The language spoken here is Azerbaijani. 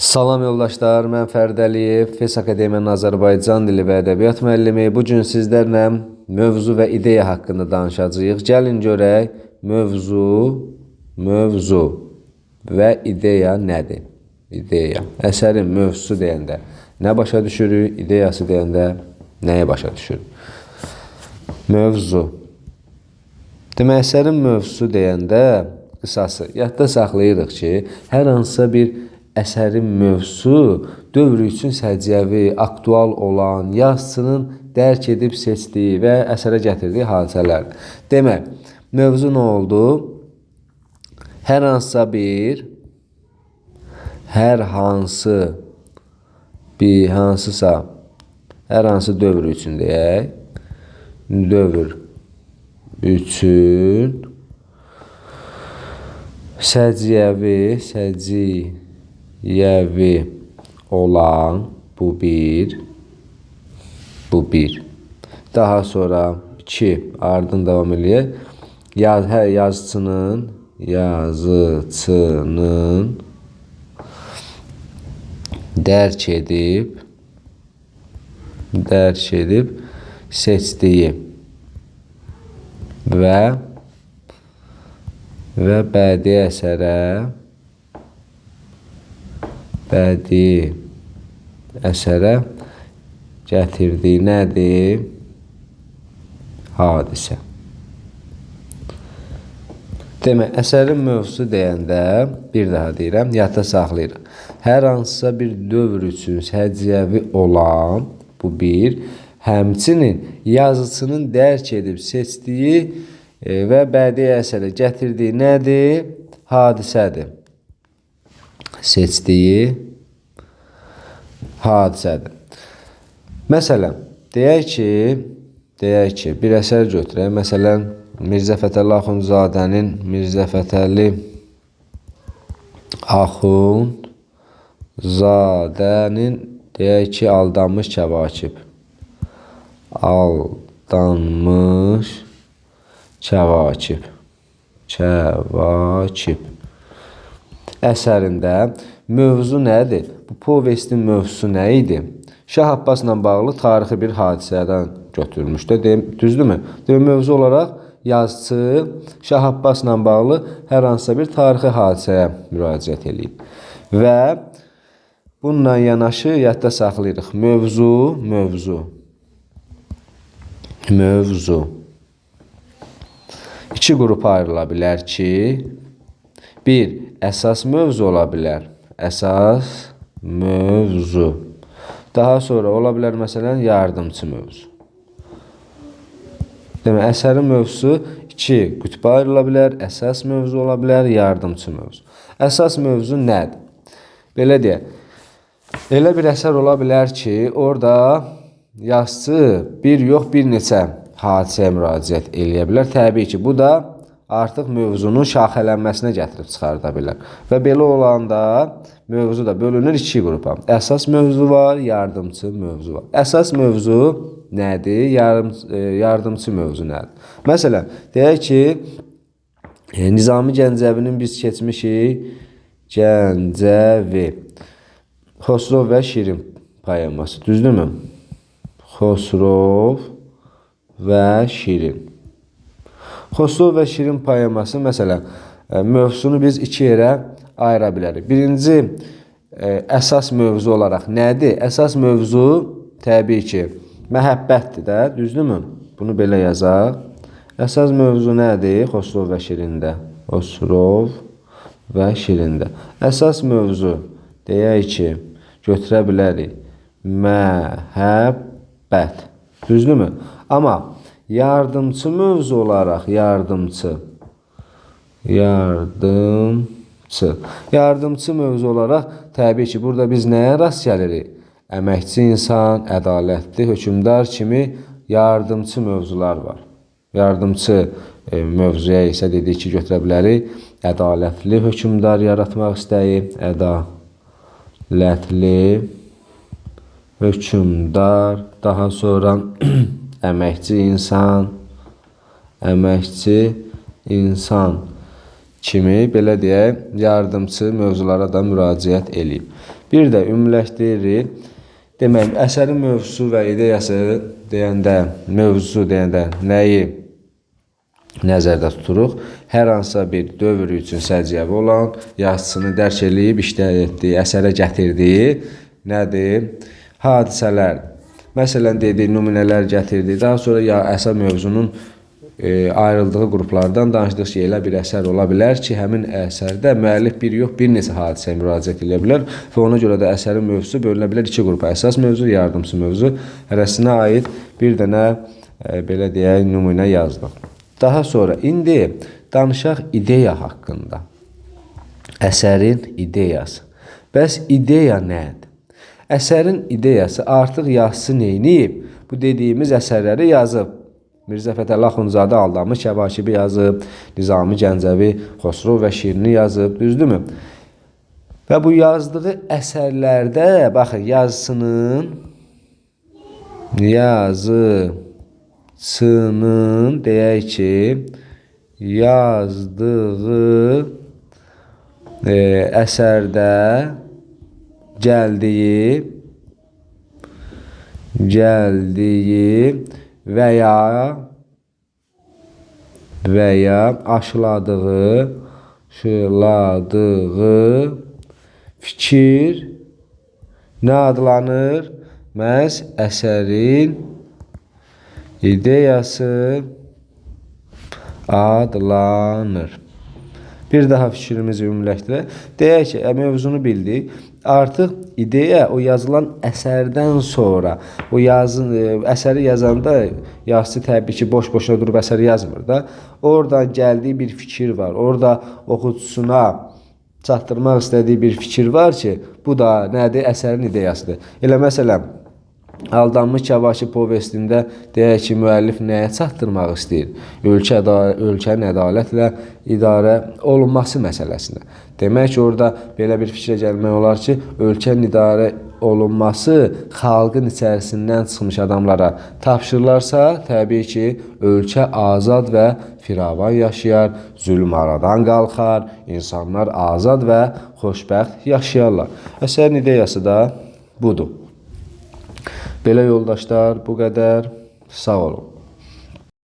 Salam yoldaşlar, mən Fərdəliyev, FES Akademiyanın Azərbaycan dili və ədəbiyyat müəllimi. Bugün sizlərlə mövzu və ideya haqqında danışacağıq. Gəlin görək, mövzu və ideya nədir? İdeya, əsərin mövzusu deyəndə nə başa düşürük, ideyası deyəndə nəyə başa düşürük? Mövzu. Demək, əsərin mövzusu deyəndə qısası, yadda saxlayırıq ki, hər hansısa bir əsərin mövzusu dövr üçün səciyyəvi, aktual olan, yazıçının dərk edib seçdiyi və əsərə gətirdiyi hadisələr. Demək, mövzu nə oldu? Hər hansı dövr üçün deyək, dövr üçün səciyyəvi olan bu bir. Daha sonra 2 ardın davam eləyək. Yazıçının dərk edib seçdiyi və bədii əsərə gətirdiyi nədir? Hadisə. Demək, əsərin mövzusu deyəndə, bir daha deyirəm, yadda saxlayırıq. Hər hansısa bir dövr üçün səciyyəvi olan bu bir, həmçinin yazıçının dərk edib seçdiyi və bədii əsərə gətirdiyi nədir? Hadisədir. Seçdiyi hadisədir. Məsələn, deyək ki, bir əsər götürək. Məsələn, Mirzə Fətəli Axundzadənin deyək ki, Aldanmış Kəvakib əsərində mövzu nədir? Bu povestin mövzusu nə idi? Şah Abbasla bağlı tarixi bir hadisədən götürülmüşdür. Düzdürmü? Demək, mövzu olaraq yazıcı Şah Abbasla bağlı hər hansısa bir tarixi hadisəyə müraciət edib. Və bununla yanaşı yadda saxlayırıq. Mövzu. 2 qrupa ayrıla bilər ki, bir, əsas mövzu ola bilər. Əsas mövzu. Daha sonra ola bilər, məsələn, yardımçı mövzu. Demək, əsərin mövzusu 2 qütbə ayrıla bilər. Əsas mövzu ola bilər, yardımçı mövzu. Əsas mövzu nədir? Belə deyək, elə bir əsər ola bilər ki, orada yazıcı bir yox, bir neçə hadisəyə müraciət eləyə bilər. Təbii ki, bu da artıq mövzunun şaxələnməsinə gətirib çıxarda bilər. Və belə olanda mövzu da bölünür 2 qrupa. Əsas mövzu var, yardımçı mövzu var. Əsas mövzu nədir? Yardımçı mövzu nədir? Məsələn, deyək ki, Nizami Gəncəvinin biz keçmişik. Gəncəvi. Xosrov və Şirin poeması. Düzdürmü? Xosrov və Şirin. Xosrov və Şirin poeması, məsələn, mövzusunu biz 2 yerə ayıra bilərik. Birinci, əsas mövzu olaraq nədir? Əsas mövzu, təbii ki, məhəbbətdir də, düzdürmü? Bunu belə yazaq. Əsas mövzu nədir? Xosrov və Şirində. Əsas mövzu, deyək ki, götürə bilərik. Məhəbbət. Düzdürmü? Amma yardımçı mövzu olaraq, yardımçı mövzu olaraq, təbii ki, burada biz nəyə rast gəlirik? Əməkçi insan, ədalətli, hökmdar kimi yardımçı mövzular var. Yardımçı mövzuya isə dedik ki, götürə bilərik. Ədalətli hökmdar yaratmaq istəyib. Ədalətli hökmdar. Daha sonra əməkçi insan kimi belə deyək, yardımçı mövzulara da müraciət eləyib. Bir də ümumiləşdiririk. Demək, əsərin mövzusu və ideyası deyəndə, mövzusu deyəndə nəyi nəzərdə tuturuq? Hər hansısa bir dövr üçün səciyyəvi olan, yazıçını dərk eləyib, iştirak etdiyi, əsərə gətirdiyi nədir? Hadisələr. Məsələn, dedik, nümunələr gətirdik. Daha sonra əsər mövzunun ayrıldığı qruplardan danışdıq ki, elə bir əsər ola bilər ki, həmin əsərdə müəllif bir yox, bir neçə hadisəyə müraciət edə bilər və ona görə də əsərin mövzusu bölünə bilər iki qrupa. Əsas mövzu, yardımçı mövzu. Hərəsinə aid bir dənə, belə deyək, nümunə yazdıq. Daha sonra, indi danışaq ideya haqqında. Əsərin ideyası. Bəs ideya nədir? Əsərin ideyası artıq yazıçı neyniyib? Bu dediyimiz əsərləri yazıb. Mirzə Fətəli Axundzadə Aldanmış Kəvakibi yazıb, Nizami Gəncəvi Xosrov və Şirini yazıb, düzdürmü? Və bu yazdığı əsərlərdə, baxın, yazıçının deyək ki, yazdığı əsərdə gəldiyi və ya aşıladığı fikir nə adlanır? Məhz əsərin ideyası adlanır. Bir daha fikrimizi ümumiləşdirək. Deyək ki, mövzunu bildik. Artıq ideya o yazılan əsərdən sonra, o əsəri yazanda yazıçı təbii ki, boş-boşuna durub əsəri yazmır da. Oradan gəldiyi bir fikir var. Orada oxucusuna çatdırmaq istədiyi bir fikir var ki, bu da nədir? Əsərin ideyasıdır. Elə məsələn, Aldanmış Kəvakib povestində deyək ki, müəllif nəyə çatdırmaq istəyir? Ölkənin ədalətlə idarə olunması məsələsinə. Demək ki, orada belə bir fikrə gəlmək olar ki, ölkənin idarə olunması xalqın içərisindən çıxmış adamlara tapşırılarsa, təbii ki, ölkə azad və firavan yaşayar, zülm aradan qalxar, insanlar azad və xoşbəxt yaşayarlar. Əsərin ideyası da budur. Belə yoldaşlar, bu qədər. Sağ olun.